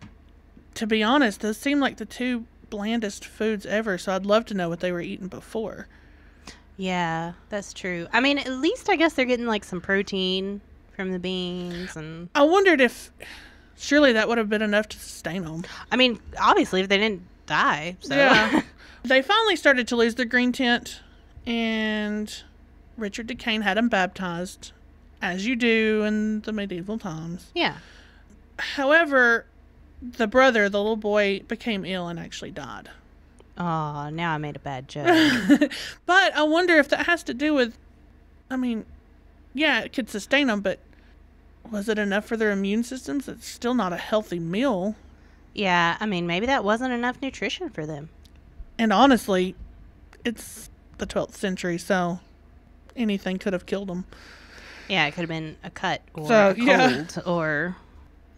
[SPEAKER 1] to be honest, those seem like the two blandest foods ever. So I'd love to know what they were eating before.
[SPEAKER 2] Yeah, that's true. I mean, at least I guess they're getting like some protein from the beans. And
[SPEAKER 1] I wondered if surely that would have been enough to sustain them.
[SPEAKER 2] I mean, obviously, if they didn't die. So.
[SPEAKER 1] Yeah. They finally started to lose their green tint, and Richard Decane had them baptized, as you do in the medieval times.
[SPEAKER 2] Yeah.
[SPEAKER 1] However, the brother, the little boy, became ill and actually died.
[SPEAKER 2] Oh, now I made a bad joke.
[SPEAKER 1] But I wonder if that has to do with, I mean, yeah, it could sustain them, but was it enough for their immune systems? It's still not a healthy meal.
[SPEAKER 2] Yeah, I mean, maybe that wasn't enough nutrition for them.
[SPEAKER 1] And honestly, it's the 12th century, so anything could have killed them.
[SPEAKER 2] Yeah, it could have been a cut or a cold or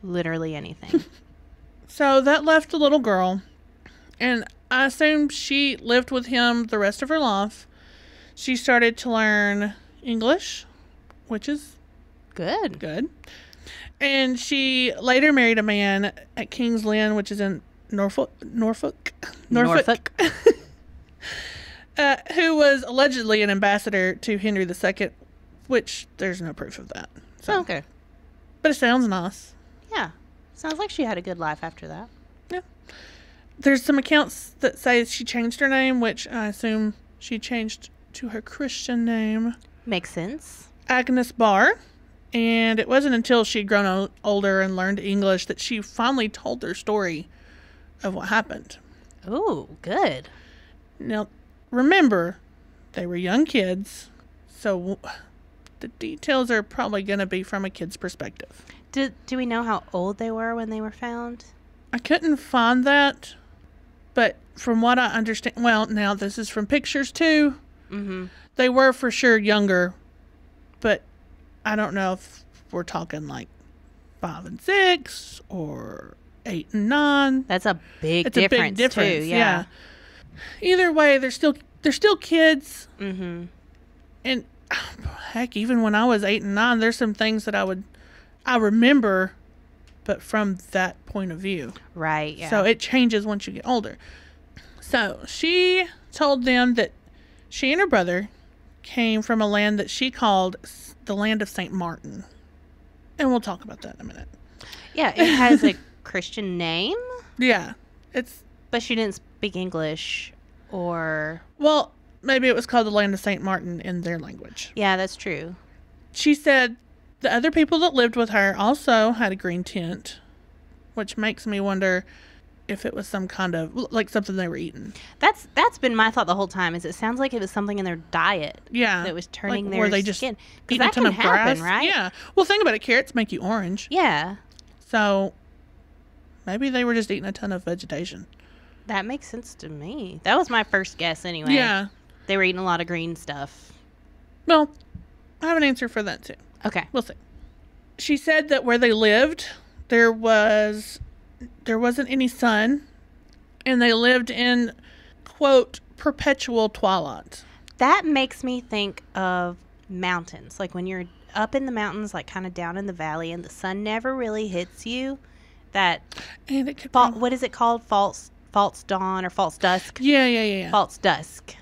[SPEAKER 2] literally anything.
[SPEAKER 1] So that left the little girl, and I assume she lived with him the rest of her life. She started to learn English, which is
[SPEAKER 2] good.
[SPEAKER 1] And she later married a man at King's Lynn, which is in Norfolk. Who was allegedly an ambassador to Henry II, which there's no proof of that. So.
[SPEAKER 2] Okay.
[SPEAKER 1] But it sounds nice.
[SPEAKER 2] Yeah. Sounds like she had a good life after that.
[SPEAKER 1] Yeah. There's some accounts that say she changed her name, which I assume she changed to her Christian name,
[SPEAKER 2] Makes sense.
[SPEAKER 1] Agnes Barr. And it wasn't until she'd grown older and learned English that she finally told their story of what happened.
[SPEAKER 2] Ooh, good.
[SPEAKER 1] Now, remember, they were young kids, so the details are probably going to be from a kid's perspective.
[SPEAKER 2] Do we know how old they were when they were found?
[SPEAKER 1] I couldn't find that, but from what I understand, well, now this is from pictures too.
[SPEAKER 2] Mm-hmm.
[SPEAKER 1] They were for sure younger, but I don't know if we're talking like 5 and 6 or 8 and 9.
[SPEAKER 2] That's a big
[SPEAKER 1] It's
[SPEAKER 2] difference,
[SPEAKER 1] a big difference,
[SPEAKER 2] too. Yeah.
[SPEAKER 1] Either way, they're still kids,
[SPEAKER 2] Mm-hmm.
[SPEAKER 1] and heck, even when I was 8 and 9, there's some things that I remember, but from that point of view.
[SPEAKER 2] Right, yeah.
[SPEAKER 1] So it changes once you get older. So she told them that she and her brother came from a land that she called the land of St. Martin. And we'll talk about that in a minute.
[SPEAKER 2] Yeah, it has a Christian name,
[SPEAKER 1] Yeah.
[SPEAKER 2] but she didn't speak English or...
[SPEAKER 1] Well, maybe it was called the land of St. Martin in their language.
[SPEAKER 2] Yeah, that's true.
[SPEAKER 1] She said the other people that lived with her also had a green tent, which makes me wonder if it was some kind of, like, something they were eating.
[SPEAKER 2] That's been my thought the whole time, is it sounds like it was something in their diet
[SPEAKER 1] Yeah.
[SPEAKER 2] that was turning
[SPEAKER 1] Like,
[SPEAKER 2] their
[SPEAKER 1] where they just
[SPEAKER 2] skin.
[SPEAKER 1] eat
[SPEAKER 2] Because
[SPEAKER 1] a
[SPEAKER 2] that
[SPEAKER 1] ton
[SPEAKER 2] can
[SPEAKER 1] of grass.
[SPEAKER 2] happen, right?
[SPEAKER 1] Yeah. Well, think about it. Carrots make you orange.
[SPEAKER 2] Yeah,
[SPEAKER 1] So maybe they were just eating a ton of vegetation.
[SPEAKER 2] that makes sense to me. That was my first guess anyway.
[SPEAKER 1] Yeah.
[SPEAKER 2] They were eating a lot of green stuff.
[SPEAKER 1] Well, I have an answer for that too.
[SPEAKER 2] Okay.
[SPEAKER 1] We'll see. She said that where they lived, there wasn't any sun, and they lived in, quote, perpetual twilight.
[SPEAKER 2] That makes me think of mountains. Like when you're up in the mountains, like kind of down in the valley, and the sun never really hits you. That
[SPEAKER 1] And it could
[SPEAKER 2] what is it called? False dawn or false dusk?
[SPEAKER 1] Yeah.
[SPEAKER 2] False dusk.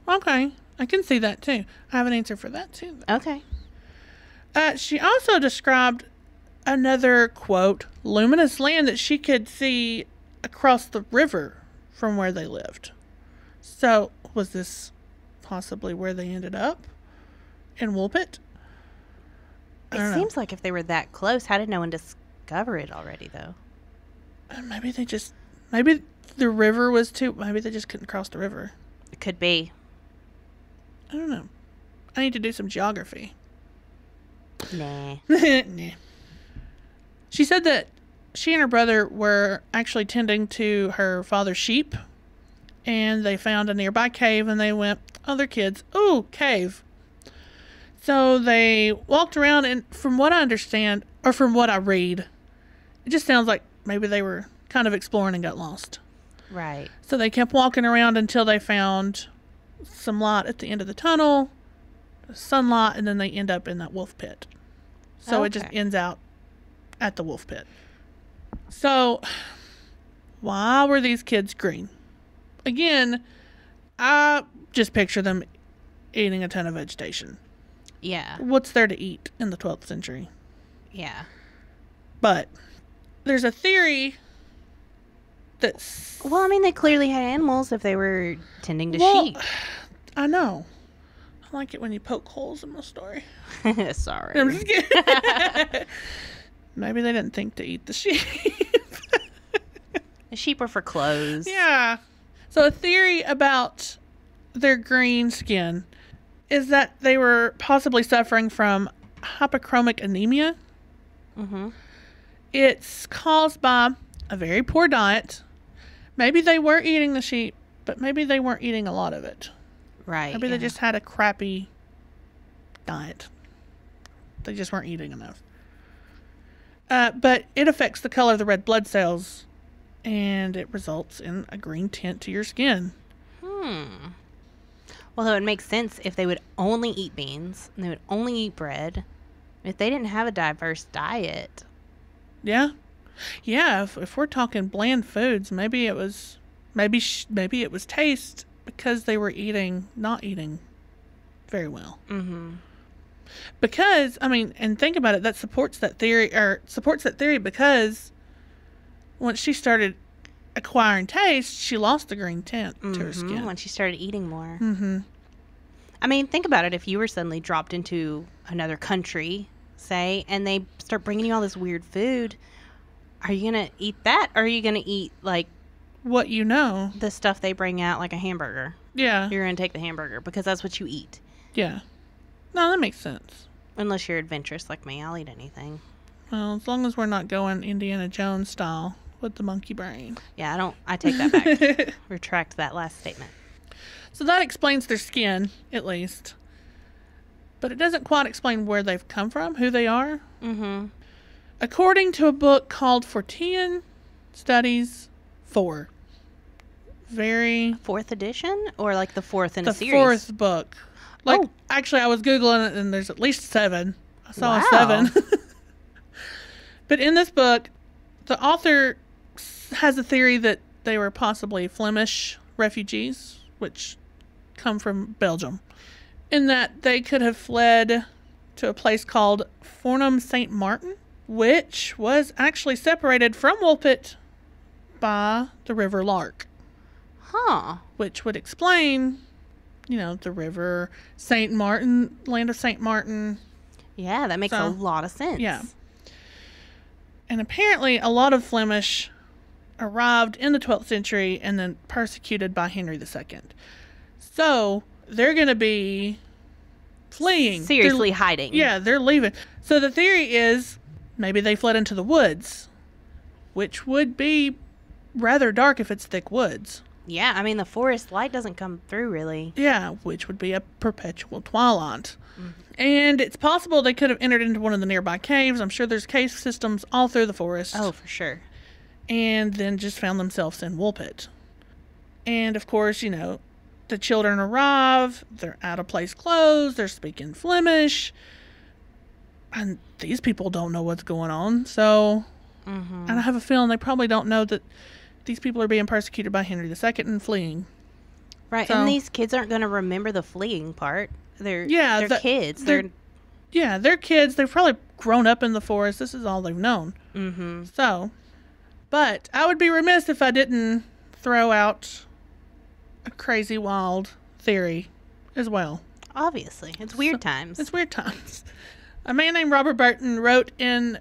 [SPEAKER 1] Okay. I can see that too. I have an answer for that too.
[SPEAKER 2] Okay.
[SPEAKER 1] She also described another, quote, luminous land that she could see across the river from where they lived. So, was this possibly where they ended up? In Woolpit?
[SPEAKER 2] It seems like if they were that close, how did no one discover it already, though?
[SPEAKER 1] Maybe maybe the river was too, maybe they just couldn't cross the river.
[SPEAKER 2] It could be.
[SPEAKER 1] I don't know. I need to do some geography.
[SPEAKER 2] Nah.
[SPEAKER 1] Nah. She said that she and her brother were actually tending to her father's sheep, and they found a nearby cave, and they went, oh, they're kids. Ooh, cave. So they walked around, and from what I understand, or from what I read, it just sounds like maybe they were kind of exploring and got lost.
[SPEAKER 2] Right.
[SPEAKER 1] So they kept walking around until they found some light at the end of the tunnel, sunlight, and then they end up in that wolf pit. So it just
[SPEAKER 2] Okay.
[SPEAKER 1] ends out at the wolf pit. So why were these kids green? Again, I just picture them eating a ton of vegetation.
[SPEAKER 2] Yeah.
[SPEAKER 1] What's there to eat in the 12th century?
[SPEAKER 2] Yeah.
[SPEAKER 1] But there's a theory that's...
[SPEAKER 2] Well, I mean, they clearly had animals if they were tending to
[SPEAKER 1] Well,
[SPEAKER 2] sheep.
[SPEAKER 1] I know. I like it when you poke holes in my story.
[SPEAKER 2] Sorry.
[SPEAKER 1] I'm just kidding. Maybe they didn't think to eat the sheep.
[SPEAKER 2] The sheep were for clothes.
[SPEAKER 1] Yeah. So a theory about their green skin is that they were possibly suffering from hypochromic anemia.
[SPEAKER 2] Mm-hmm.
[SPEAKER 1] It's caused by a very poor diet. Maybe they were eating the sheep, but maybe they weren't eating a lot of it.
[SPEAKER 2] Right.
[SPEAKER 1] Maybe they
[SPEAKER 2] yeah.
[SPEAKER 1] just had a crappy diet. They just weren't eating enough. But it affects the color of the red blood cells, and it results in a green tint to your skin.
[SPEAKER 2] Well, it would make sense if they would only eat beans and they would only eat bread. If they didn't have a diverse diet.
[SPEAKER 1] Yeah. Yeah, if we're talking bland foods, maybe it was taste because they were not eating very well.
[SPEAKER 2] Mm-hmm.
[SPEAKER 1] Because, I mean, and think about it, that supports that theory because once she started acquiring taste, she lost the green tint to her skin.
[SPEAKER 2] When she started eating more.
[SPEAKER 1] Mm-hmm.
[SPEAKER 2] I mean, think about it. If you were suddenly dropped into another country, say, and they start bringing you all this weird food, are you going to eat that? Or are you going to eat, like,
[SPEAKER 1] What you know.
[SPEAKER 2] the stuff they bring out, like a hamburger?
[SPEAKER 1] Yeah.
[SPEAKER 2] You're going to take the hamburger because that's what you eat.
[SPEAKER 1] Yeah. No, that makes sense.
[SPEAKER 2] Unless you're adventurous like me, I'll eat anything.
[SPEAKER 1] Well, as long as we're not going Indiana Jones style with the monkey brain.
[SPEAKER 2] Yeah, I take that back. Retract that last statement.
[SPEAKER 1] So that explains their skin, at least. But it doesn't quite explain where they've come from, who they are.
[SPEAKER 2] Mm-hmm.
[SPEAKER 1] According to a book called Fortean Studies 4. Very...
[SPEAKER 2] 4th edition? Or like the 4th in
[SPEAKER 1] the
[SPEAKER 2] a series?
[SPEAKER 1] fourth book. Like,
[SPEAKER 2] Oh.
[SPEAKER 1] actually, I was Googling it, and there's at least 7. I saw
[SPEAKER 2] Wow.
[SPEAKER 1] a 7. But in this book, the author has a theory that they were possibly Flemish refugees, which come from Belgium, in that they could have fled to a place called Fornham St. Martin, which was actually separated from Woolpit by the River Lark,
[SPEAKER 2] Huh.
[SPEAKER 1] which would explain, the river St. Martin, land of St. Martin.
[SPEAKER 2] Yeah, that makes a
[SPEAKER 1] So,
[SPEAKER 2] lot of sense.
[SPEAKER 1] yeah. And apparently a lot of Flemish arrived in the 12th century and then persecuted by Henry II. So they're going to be fleeing.
[SPEAKER 2] Seriously hiding.
[SPEAKER 1] They're leaving. So the theory is maybe they fled into the woods, which would be rather dark if it's thick woods.
[SPEAKER 2] Yeah, I mean, the forest light doesn't come through, really.
[SPEAKER 1] Yeah, which would be a perpetual twilight. And it's possible they could have entered into one of the nearby caves. I'm sure there's cave systems all through the forest.
[SPEAKER 2] Oh, for sure.
[SPEAKER 1] And then just found themselves in Woolpit. And, of course, the children arrive. They're out-of-place clothes. They're speaking Flemish. And these people don't know what's going on. So, and I have a feeling they probably don't know that these people are being persecuted by Henry II and fleeing.
[SPEAKER 2] Right,
[SPEAKER 1] So-
[SPEAKER 2] and these kids aren't going to remember the fleeing part. They're kids.
[SPEAKER 1] They're kids. They've probably grown up in the forest. This is all they've known.
[SPEAKER 2] Mm-hmm.
[SPEAKER 1] So, but I would be remiss if I didn't throw out a crazy, wild theory as well.
[SPEAKER 2] Obviously. It's weird times.
[SPEAKER 1] It's weird times. A man named Robert Burton wrote in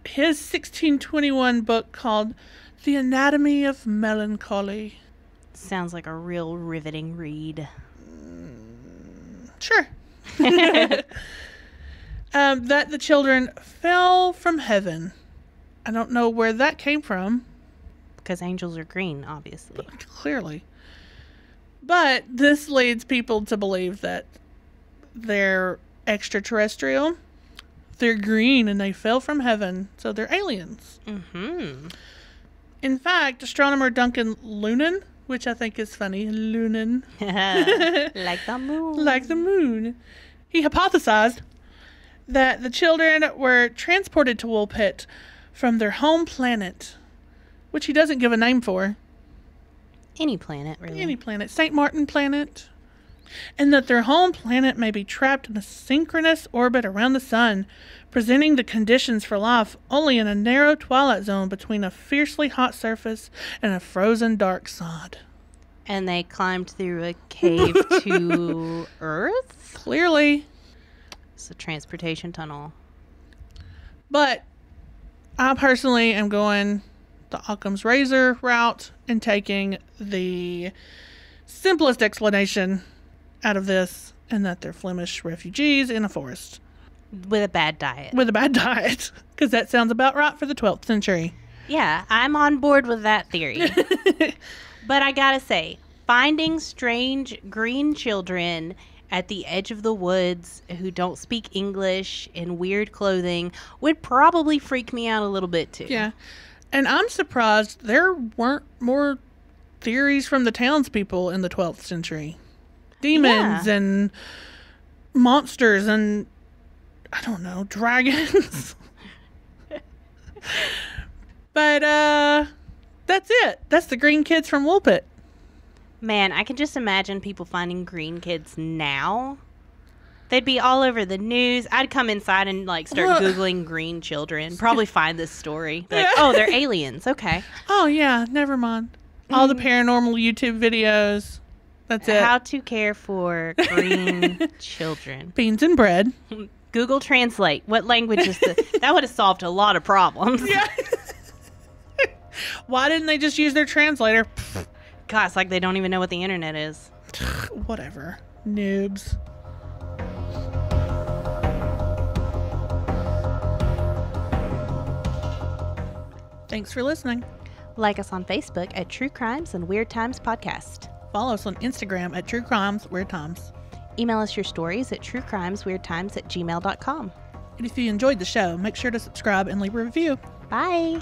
[SPEAKER 1] his 1621 book called The Anatomy of Melancholy.
[SPEAKER 2] Sounds like a real riveting read.
[SPEAKER 1] Sure. That the children fell from heaven. I don't know where that came from.
[SPEAKER 2] Because angels are green, obviously.
[SPEAKER 1] Clearly. But this leads people to believe that they're extraterrestrial. They're green and they fell from heaven, so they're aliens.
[SPEAKER 2] Mm-hmm.
[SPEAKER 1] In fact, astronomer Duncan Lunan, which I think is funny, Lunan,
[SPEAKER 2] Like the moon.
[SPEAKER 1] like the moon, he hypothesized that the children were transported to Woolpit from their home planet, which he doesn't give a name for.
[SPEAKER 2] Any planet, really.
[SPEAKER 1] Any planet, St. Martin planet, and that their home planet may be trapped in a synchronous orbit around the sun, presenting the conditions for life only in a narrow twilight zone between a fiercely hot surface and a frozen dark sod.
[SPEAKER 2] And they climbed through a cave to Earth?
[SPEAKER 1] Clearly.
[SPEAKER 2] It's a transportation tunnel.
[SPEAKER 1] But I personally am going the Occam's razor route and taking the simplest explanation out of this, and that they're Flemish refugees in a forest.
[SPEAKER 2] With a bad diet.
[SPEAKER 1] With a bad diet. Because that sounds about right for the 12th century.
[SPEAKER 2] Yeah, I'm on board with that theory. But I gotta say, finding strange green children at the edge of the woods who don't speak English in weird clothing would probably freak me out a little bit too.
[SPEAKER 1] Yeah. And I'm surprised there weren't more theories from the townspeople in the 12th century. Demons and monsters and, I don't know, dragons. But, that's it. That's the green kids from Woolpit.
[SPEAKER 2] Man, I can just imagine people finding green kids now. They'd be all over the news. I'd come inside and like start Googling green children. Probably find this story. Like, oh, they're aliens. Okay.
[SPEAKER 1] Oh, yeah. Never mind. All the paranormal YouTube videos. That's it.
[SPEAKER 2] How to care for green children.
[SPEAKER 1] Beans and bread.
[SPEAKER 2] Google Translate. What language is this? That would have solved a lot of problems.
[SPEAKER 1] Yeah. Why didn't they just use their translator?
[SPEAKER 2] God, it's like they don't even know what the internet is.
[SPEAKER 1] Whatever. Noobs. Thanks for listening.
[SPEAKER 2] Like us on Facebook at True Crimes and Weird Times Podcast.
[SPEAKER 1] Follow us on Instagram at True Crimes Weird Times.
[SPEAKER 2] Email us your stories at truecrimesweirdtimes@gmail.com.
[SPEAKER 1] And if you enjoyed the show, make sure to subscribe and leave a review.
[SPEAKER 2] Bye.